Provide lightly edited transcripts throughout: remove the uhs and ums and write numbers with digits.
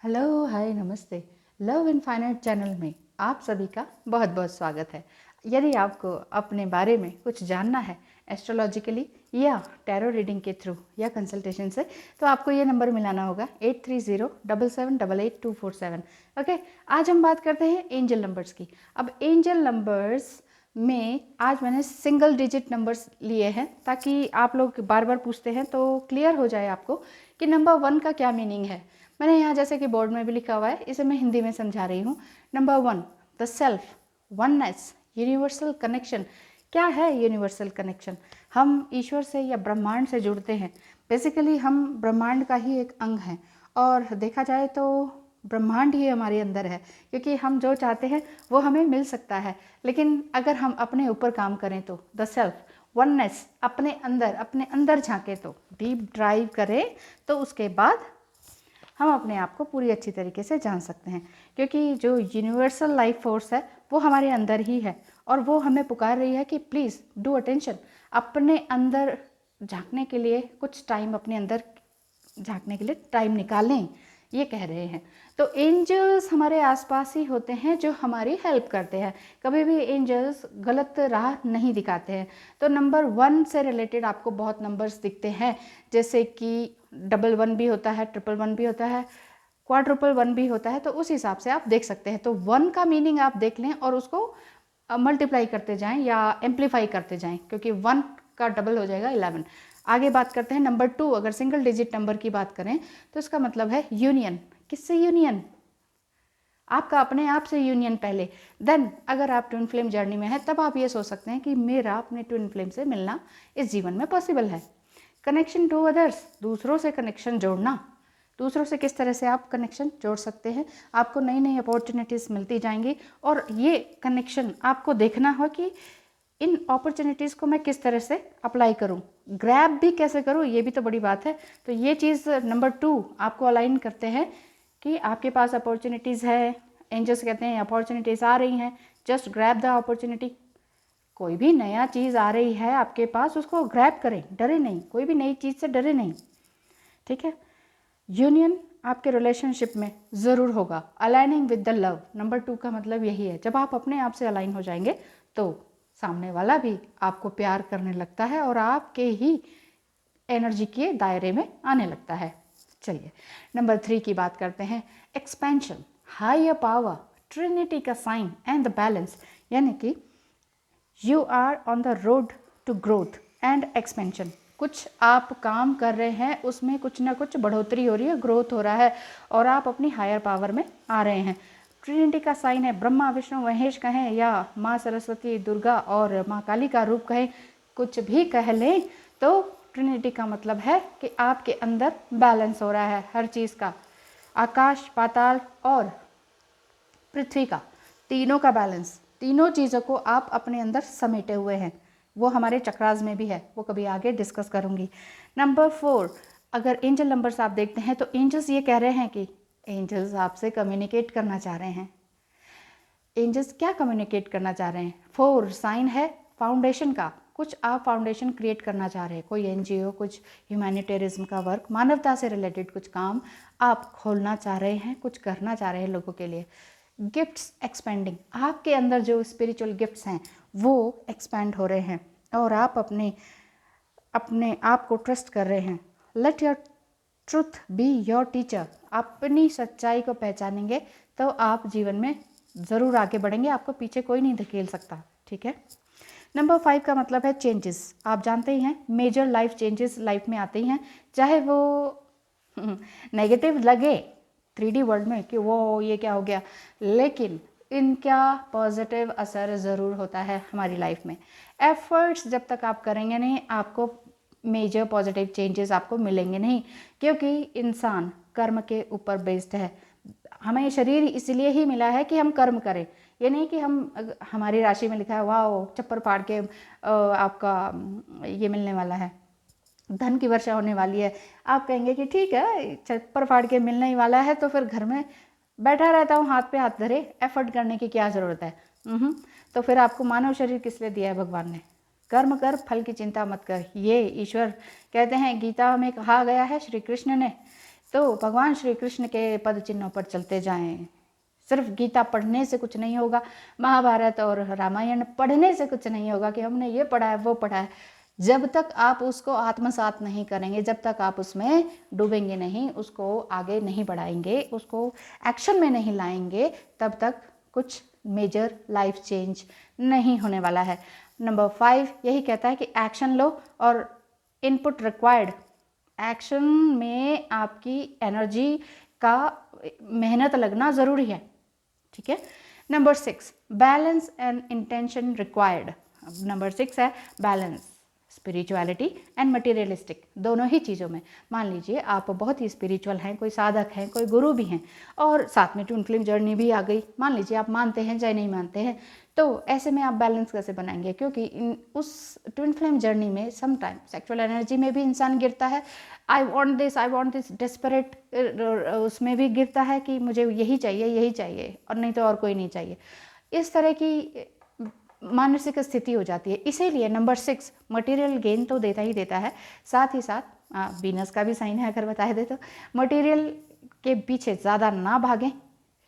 Hello, हाय, नमस्ते। Love infinite channel में आप सभी का बहुत बहुत स्वागत है। यदि आपको अपने बारे में कुछ जानना है एस्ट्रोलॉजिकली या टैरो रीडिंग के थ्रू या कंसल्टेशन से, तो आपको ये नंबर मिलाना होगा 8307788247। ओके, आज हम बात करते हैं एंजल नंबर्स की। अब एंजल नंबर्स में आज मैंने सिंगल डिजिट नंबर्स लिए हैं ताकि आप लोग बार बार पूछते हैं तो क्लियर हो जाए आपको कि नंबर 1 का क्या मीनिंग है। मैंने यहाँ जैसे कि बोर्ड में भी लिखा हुआ है, इसे मैं हिंदी में समझा रही हूँ। Number 1, the self, oneness, universal connection. क्या है यूनिवर्सल कनेक्शन? हम ईश्वर से या ब्रह्मांड से जुड़ते हैं। बेसिकली हम ब्रह्मांड का ही एक अंग हैं और देखा जाए तो ब्रह्मांड ही हमारे अंदर है, क्योंकि हम जो चाहते हैं वो हमें मिल सकता है। लेकिन अगर हम अपने ऊपर काम करें तो द सेल्फ, वननेस, अपने अंदर झांकें तो डीप ड्राइव करें तो उसके बाद हम अपने आप को पूरी अच्छी तरीके से जान सकते हैं। क्योंकि जो यूनिवर्सल लाइफ फोर्स है वो हमारे अंदर ही है और वो हमें पुकार रही है कि प्लीज़ डू अटेंशन। अपने अंदर झांकने के लिए कुछ टाइम, अपने अंदर झांकने के लिए टाइम निकालें, ये कह रहे हैं। तो एंजल्स हमारे आसपास ही होते हैं जो हमारी हेल्प करते हैं। कभी भी एंजल्स गलत राह नहीं दिखाते हैं। तो नंबर 1 से रिलेटेड आपको बहुत नंबर्स दिखते हैं, जैसे कि 11 भी होता है, 111 भी होता है, क्वाड्रुपल 1 भी होता है। तो उस हिसाब से आप देख सकते हैं। तो 1 का मीनिंग आप देख लें और उसको मल्टीप्लाई करते जाएं या एम्पलीफाई करते जाएं, क्योंकि 1 का डबल हो जाएगा 11। आगे बात करते हैं नंबर 2। अगर सिंगल डिजिट नंबर की बात करें तो इसका मतलब है यूनियन। किससे यूनियन? आपका अपने आप से यूनियन पहले। देन अगर आप ट्विन फ्लेम जर्नी में हैं तब आप ये सोच सकते हैं कि मेरा अपने ट्विन फ्लेम से मिलना इस जीवन में पॉसिबल है। कनेक्शन टू अदर्स, दूसरों से कनेक्शन जोड़ना। दूसरों से किस तरह से आप कनेक्शन जोड़ सकते हैं? आपको नई नई अपॉर्चुनिटीज़ मिलती जाएंगी और ये कनेक्शन आपको देखना हो कि इन अपॉर्चुनिटीज़ को मैं किस तरह से अप्लाई करूं, ग्रैब भी कैसे करूं, ये भी तो बड़ी बात है। तो ये चीज़ नंबर 2 आपको अलाइन करते हैं कि आपके पास अपॉर्चुनिटीज़ है। एंजल्स कहते हैं अपॉर्चुनिटीज़ आ रही हैं, जस्ट ग्रैब द अपॉर्चुनिटी। कोई भी नया चीज़ आ रही है आपके पास, उसको ग्रैब करें, डरे नहीं। कोई भी नई चीज़ से डरे नहीं, ठीक है। यूनियन आपके रिलेशनशिप में ज़रूर होगा। Aligning with the love, number 2 का मतलब यही है। जब आप अपने आप से अलाइन हो जाएंगे तो सामने वाला भी आपको प्यार करने लगता है और आपके ही एनर्जी के दायरे में आने लगता है। चलिए नंबर 3 की बात करते हैं। एक्सपेंशन, हायर पावर, ट्रिनिटी का साइन एंड द बैलेंस। यानी कि you are on the road to growth and expansion. कुछ आप काम कर रहे हैं, उसमें कुछ ना कुछ बढ़ोतरी हो रही है, ग्रोथ हो रहा है और आप अपनी हायर पावर में आ रहे हैं। ट्रिनिटी का साइन है, ब्रह्मा विष्णु महेश कहें या माँ सरस्वती, दुर्गा और माँ काली का रूप कहें, कुछ भी कह लें तो ट्रिनिटी का मतलब है कि आपके अंदर बैलेंस हो रहा है हर चीज़ का। आकाश, पाताल और पृथ्वी का, तीनों का बैलेंस, तीनों चीज़ों को आप अपने अंदर समेटे हुए हैं। वो हमारे चक्रास में भी है, वो कभी आगे डिस्कस करूँगी। नंबर 4, अगर एंजल नंबर्स आप देखते हैं तो एंजल्स ये कह रहे हैं कि एंजल्स आपसे कम्युनिकेट करना चाह रहे हैं। एंजल्स क्या कम्युनिकेट करना चाह रहे हैं? 4 साइन है फाउंडेशन का। कुछ आप फाउंडेशन क्रिएट करना चाह रहे हैं, कोई एनजीओ, कुछ ह्यूमैनिटेरिज्म का वर्क, मानवता से रिलेटेड कुछ काम आप खोलना चाह रहे हैं, कुछ करना चाह रहे हैं लोगों के लिए। गिफ्ट्स एक्सपेंडिंग, आपके अंदर जो स्पिरिचुअल गिफ्ट्स हैं वो एक्सपेंड हो रहे हैं और आप अपने अपने आप को ट्रस्ट कर रहे हैं। Let your truth be your teacher, अपनी सच्चाई को पहचानेंगे तो आप जीवन में ज़रूर आगे बढ़ेंगे, आपको पीछे कोई नहीं धकेल सकता, ठीक है। नंबर 5 का मतलब है चेंजेस। आप जानते ही हैं मेजर लाइफ चेंजेस लाइफ में आते ही हैं, चाहे वो नेगेटिव लगे 3D वर्ल्ड में कि वो ये क्या हो गया, लेकिन इनका पॉजिटिव असर ज़रूर होता है हमारी लाइफ में। एफर्ट्स जब तक आप करेंगे नहीं, आपको मेजर पॉजिटिव चेंजेस आपको मिलेंगे नहीं, क्योंकि इंसान कर्म के ऊपर बेस्ड है। हमें शरीर इसलिए ही मिला है कि हम कर्म करें। ये नहीं कि हमारी राशि में लिखा है वाह चप्पर फाड़ के आपका ये मिलने वाला है, धन की वर्षा होने वाली है। आप कहेंगे कि ठीक है, चप्पर फाड़ के मिलने ही वाला है तो फिर घर में बैठा रहता हूँ हाथ पे हाथ धरे, एफर्ट करने की क्या ज़रूरत है? तो फिर आपको मानव शरीर किस लिए दिया है भगवान ने? कर्म कर, फल की चिंता मत कर, ये ईश्वर कहते हैं। गीता में कहा गया है श्री कृष्ण ने तो भगवान श्री कृष्ण के पद चिन्हों पर चलते जाएं। सिर्फ गीता पढ़ने से कुछ नहीं होगा, महाभारत और रामायण पढ़ने से कुछ नहीं होगा कि हमने ये पढ़ा है वो पढ़ा है। जब तक आप उसको आत्मसात नहीं करेंगे, जब तक आप उसमें डूबेंगे नहीं, उसको आगे नहीं बढ़ाएंगे, उसको एक्शन में नहीं लाएंगे, तब तक कुछ मेजर लाइफ चेंज नहीं होने वाला है। नंबर 5 यही कहता है कि एक्शन लो और इनपुट रिक्वायर्ड। एक्शन में आपकी एनर्जी का मेहनत लगना ज़रूरी है, ठीक है। Number 6 balance and intention required. अब नंबर 6 है बैलेंस, स्पिरिचुअलिटी एंड मटेरियलिस्टिक, दोनों ही चीज़ों में। मान लीजिए आप बहुत ही स्पिरिचुअल हैं, कोई साधक हैं, कोई गुरु भी हैं, और साथ में ट्विन फ्लेम जर्नी भी आ गई। मान लीजिए आप मानते हैं चाहे नहीं मानते हैं, तो ऐसे में आप बैलेंस कैसे बनाएंगे? क्योंकि उस ट्विन फ्लेम जर्नी में सम टाइम सेक्सुअल एनर्जी में भी इंसान गिरता है, आई वॉन्ट दिस डेस्परेट, उसमें भी गिरता है कि मुझे यही चाहिए और नहीं तो और कोई नहीं चाहिए। इस तरह की मानसिक स्थिति हो जाती है। इसीलिए नंबर 6 मटेरियल गेन तो देता ही देता है, साथ ही साथ वीनस का भी साइन है, अगर बताए दे तो मटेरियल के पीछे ज़्यादा ना भागें,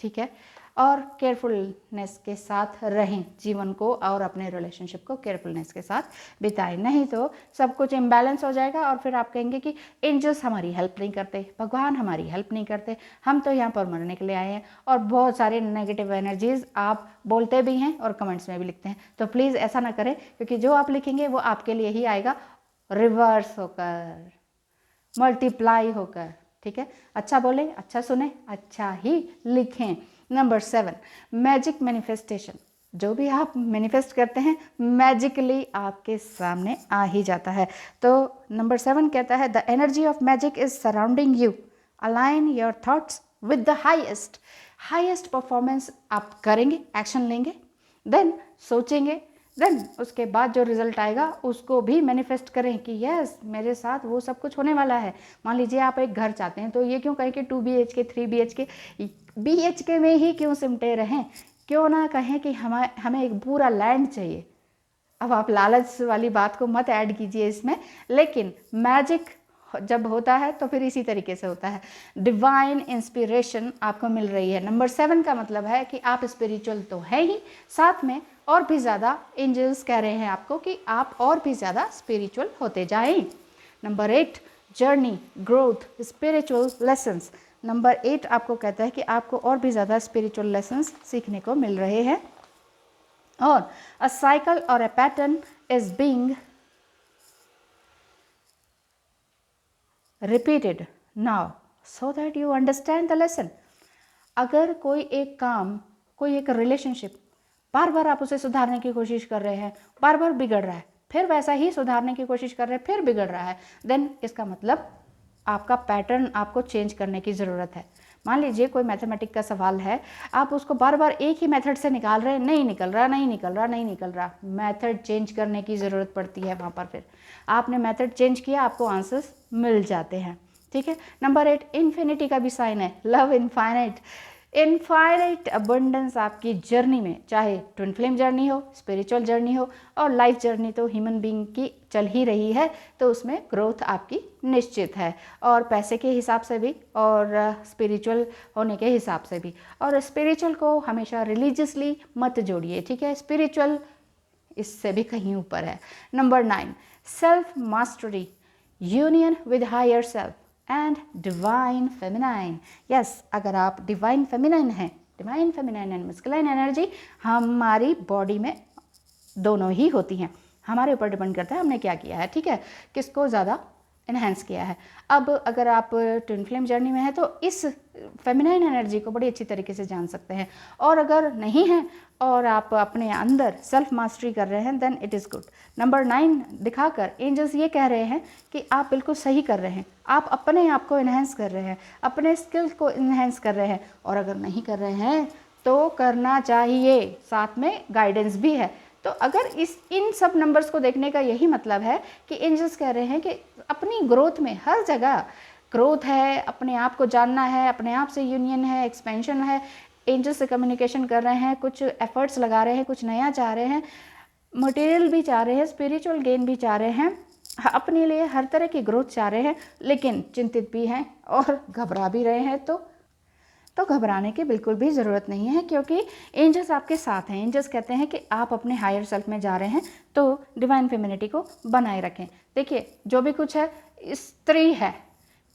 ठीक है, और केयरफुलनेस के साथ रहें जीवन को, और अपने रिलेशनशिप को केयरफुलनेस के साथ बिताएं। नहीं तो सब कुछ इम्बैलेंस हो जाएगा और फिर आप कहेंगे कि एंजल्स हमारी हेल्प नहीं करते, भगवान हमारी हेल्प नहीं करते, हम तो यहाँ पर मरने के लिए आए हैं। और बहुत सारे नेगेटिव एनर्जीज आप बोलते भी हैं और कमेंट्स में भी लिखते हैं। तो प्लीज़ ऐसा ना करें, क्योंकि जो आप लिखेंगे वो आपके लिए ही आएगा, रिवर्स होकर, मल्टीप्लाई होकर, ठीक है। अच्छा बोलें, अच्छा सुने, अच्छा ही लिखें। Number 7 magic manifestation. जो भी आप मैनिफेस्ट करते हैं मैजिकली आपके सामने आ ही जाता है। तो नंबर 7 कहता है the energy of magic is surrounding you, align your thoughts with the highest performance आप करेंगे, एक्शन लेंगे, देन सोचेंगे, देन उसके बाद जो रिजल्ट आएगा उसको भी मैनिफेस्ट करें कि यस मेरे साथ वो सब कुछ होने वाला है। मान लीजिए आप एक घर चाहते हैं, तो ये क्यों कहें कि 2 BHK 3 BHK BHK में ही क्यों सिमटे रहें, क्यों ना कहें कि हमें एक पूरा लैंड चाहिए। अब आप लालच वाली बात को मत ऐड कीजिए इसमें, लेकिन मैजिक जब होता है तो फिर इसी तरीके से होता है। डिवाइन इंस्पिरेशन आपको मिल रही है। नंबर 7 का मतलब है कि आप स्पिरिचुअल तो है ही, साथ में और भी ज़्यादा एंजल्स कह रहे हैं आपको कि आप और भी ज़्यादा स्पिरिचुअल होते जाएं। Number 8 journey, growth, spiritual lessons. Number 8 आपको कहता है कि आपको और भी ज़्यादा स्पिरिचुअल लेसन्स सीखने को मिल रहे हैं, और अ साइकिल और a pattern is being repeated now so that you understand the lesson। अगर कोई एक काम, कोई एक रिलेशनशिप बार बार आप उसे सुधारने की कोशिश कर रहे हैं, बार बार बिगड़ रहा है, फिर वैसा ही सुधारने की कोशिश कर रहे हैं, फिर बिगड़ रहा है, देन इसका मतलब आपका पैटर्न आपको चेंज करने की ज़रूरत है। मान लीजिए कोई मैथमेटिक का सवाल है, आप उसको बार बार एक ही मेथड से निकाल रहे हैं, नहीं निकल रहा, मेथड चेंज करने की ज़रूरत पड़ती है वहाँ पर। फिर आपने मेथड चेंज किया, आपको आंसर्स मिल जाते हैं, ठीक है। नंबर 8 इन्फिनिटी का भी साइन है, लव इनफाइनाइट अबंडेंस आपकी जर्नी में, चाहे ट्विन फ्लेम जर्नी हो, स्पिरिचुअल जर्नी हो, और लाइफ जर्नी तो ह्यूमन बीइंग की चल ही रही है, तो उसमें ग्रोथ आपकी निश्चित है, और पैसे के हिसाब से भी और स्पिरिचुअल होने के हिसाब से भी। और स्पिरिचुअल को हमेशा रिलीजियसली मत जोड़िए, ठीक है, स्पिरिचुअल इससे भी कहीं ऊपर है। Number 9 self mastery, union with higher self and divine feminine. Yes, अगर आप डिवाइन फेमिनाइन हैं, divine feminine and masculine energy हमारी बॉडी में दोनों ही होती हैं, हमारे ऊपर डिपेंड करता है हमने क्या किया है, ठीक है, किसको ज़्यादा इन्हेंस किया है। अब अगर आप ट्विन फ्लेम जर्नी में हैं तो इस फेमिनाइन एनर्जी को बड़ी अच्छी तरीके से जान सकते हैं, और अगर नहीं हैं और आप अपने अंदर सेल्फ मास्टरी कर रहे हैं, then it is good. Number 9 दिखाकर एंजल्स ये कह रहे हैं कि आप बिल्कुल सही कर रहे हैं, आप अपने आप को इन्हेंस कर रहे हैं, अपने स्किल्स को इन्हेंस कर रहे हैं, और अगर नहीं कर रहे हैं तो करना चाहिए, साथ में गाइडेंस भी है। तो अगर इन सब नंबर्स को देखने का यही मतलब है कि एंजल्स कह रहे हैं कि अपनी ग्रोथ में हर जगह ग्रोथ है, अपने आप को जानना है, अपने आप से यूनियन है, एक्सपेंशन है, एंजल्स से कम्युनिकेशन कर रहे हैं, कुछ एफर्ट्स लगा रहे हैं, कुछ नया चाह रहे हैं, मटेरियल भी चाह रहे हैं, स्पिरिचुअल गेन भी चाह रहे हैं, अपने लिए हर तरह की ग्रोथ चाह रहे हैं, लेकिन चिंतित भी हैं और घबरा भी रहे हैं, तो घबराने की बिल्कुल भी ज़रूरत नहीं है, क्योंकि एंजल्स आपके साथ हैं। एंजल्स कहते हैं कि आप अपने हायर सेल्फ में जा रहे हैं, तो डिवाइन फेमिनिटी को बनाए रखें। देखिए, जो भी कुछ है, स्त्री है,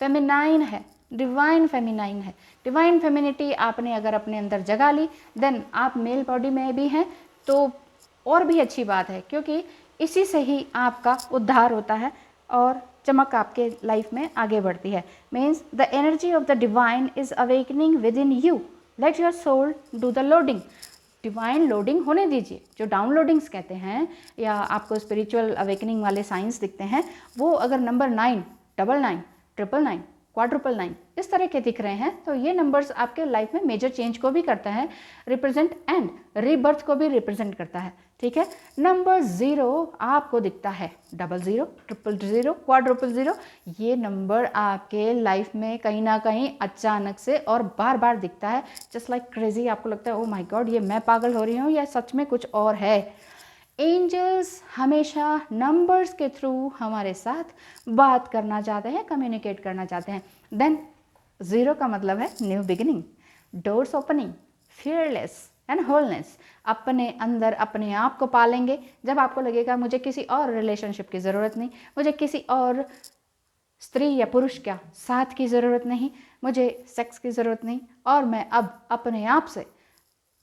फेमिनाइन है, डिवाइन फेमिनाइन है। डिवाइन फेमिनिटी आपने अगर अपने अंदर जगा ली, देन आप मेल बॉडी में भी हैं, तो और भी अच्छी बात है, क्योंकि इसी से ही आपका उद्धार होता है और चमक आपके लाइफ में आगे बढ़ती है। Means the energy of the divine is awakening with in you, let your soul do the loading. Divine loading होने दीजिए। जो डाउनलोडिंग्स कहते हैं या आपको स्पिरिचुअल अवेकनिंग वाले साइंस दिखते हैं, वो अगर नंबर 9, 99, 999, क्वाड्रुपल 9 इस तरह के दिख रहे हैं, तो ये नंबर्स आपके लाइफ में मेजर चेंज को भी करता है रिप्रेजेंट, एंड रीबर्थ को भी रिप्रेजेंट करता है। ठीक है, नंबर 0 आपको दिखता है 00, 000, क्वाड्रुपल 0। ये नंबर आपके लाइफ में कहीं ना कहीं अचानक से और बार बार दिखता है, जस्ट लाइक क्रेजी। आपको लगता है ओ माय गॉड, ये मैं पागल हो रही हूँ या सच में कुछ और है। एंजल्स हमेशा नंबर्स के थ्रू हमारे साथ बात करना चाहते हैं, कम्युनिकेट करना चाहते हैं। देन 0 का मतलब है new beginning, doors opening, fearless and wholeness. अपने अंदर अपने आप को पालेंगे। जब आपको लगेगा मुझे किसी और रिलेशनशिप की ज़रूरत नहीं, मुझे किसी और स्त्री या पुरुष का साथ की ज़रूरत नहीं, मुझे सेक्स की ज़रूरत नहीं, और मैं अब अपने आप से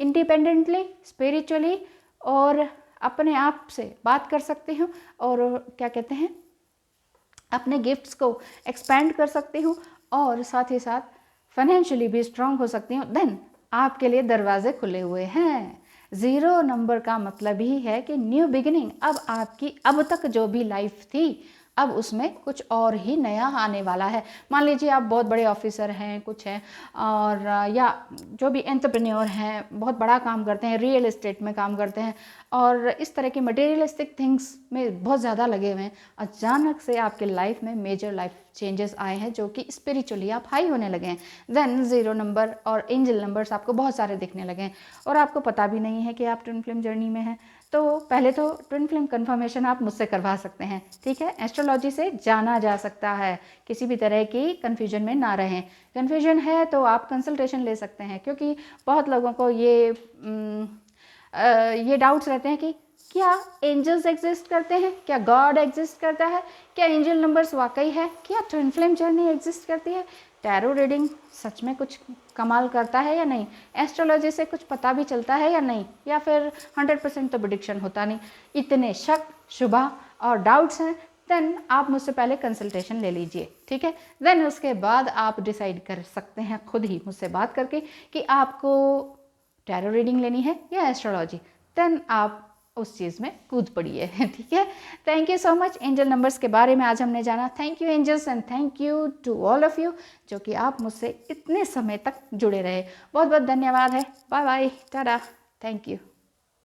इंडिपेंडेंटली, स्पिरिचुअली और अपने आप से बात कर सकती हूँ, और क्या कहते हैं, अपने गिफ्ट्स को एक्सपेंड कर सकती हूँ, और साथ ही साथ फाइनेंशियली भी स्ट्रांग हो सकती हूँ। देन आपके लिए दरवाजे खुले हुए हैं। 0 नंबर का मतलब ही है कि न्यू बिगिनिंग। अब आपकी अब तक जो भी लाइफ थी, अब उसमें कुछ और ही नया आने वाला है। मान लीजिए आप बहुत बड़े ऑफिसर हैं, कुछ हैं, और या जो भी एंटरप्रेन्योर हैं, बहुत बड़ा काम करते हैं, रियल एस्टेट में काम करते हैं, और इस तरह की मटेरियलिस्टिक थिंग्स में बहुत ज़्यादा लगे हुए हैं। अचानक से आपके लाइफ में मेजर लाइफ चेंजेस आए हैं, जो कि स्पिरिचुअली आप हाई होने लगे हैं। देन 0 नंबर और एंजल नंबर्स आपको बहुत सारे दिखने लगे हैं, और आपको पता भी नहीं है कि आप ट्विन फ्लेम जर्नी में हैं। तो पहले तो ट्विन फ्लेम कन्फर्मेशन आप मुझसे करवा सकते हैं। ठीक है, एस्ट्रोलॉजी से जाना जा सकता है, किसी भी तरह की कन्फ्यूजन में ना रहें। कन्फ्यूजन है तो आप कंसल्टेशन ले सकते हैं, क्योंकि बहुत लोगों को ये डाउट्स रहते हैं कि क्या एंजल्स एग्जिस्ट करते हैं, क्या गॉड एग्जिस्ट करता है, क्या एंजल नंबर्स वाकई है, क्या ट्विन फ्लेम जर्नी एग्जिस्ट करती है, टैरो रीडिंग सच में कुछ कमाल करता है या नहीं, एस्ट्रोलॉजी से कुछ पता भी चलता है या नहीं, या फिर 100% तो प्रेडिक्शन होता नहीं। इतने शक, शुबा और डाउट्स हैं, देन आप मुझसे पहले कंसल्टेशन ले लीजिए। ठीक है, देन उसके बाद आप डिसाइड कर सकते हैं खुद ही मुझसे बात करके कि आपको टैरो रीडिंग लेनी है या एस्ट्रोलॉजी। देन आप उस चीज़ में कूद पड़िए। ठीक है, thank you so much. Angel numbers के बारे में आज हमने जाना। Thank you angels, and thank you to all of you, जो कि आप मुझसे इतने समय तक जुड़े रहे। बहुत बहुत धन्यवाद है। Bye bye, tata, thank you.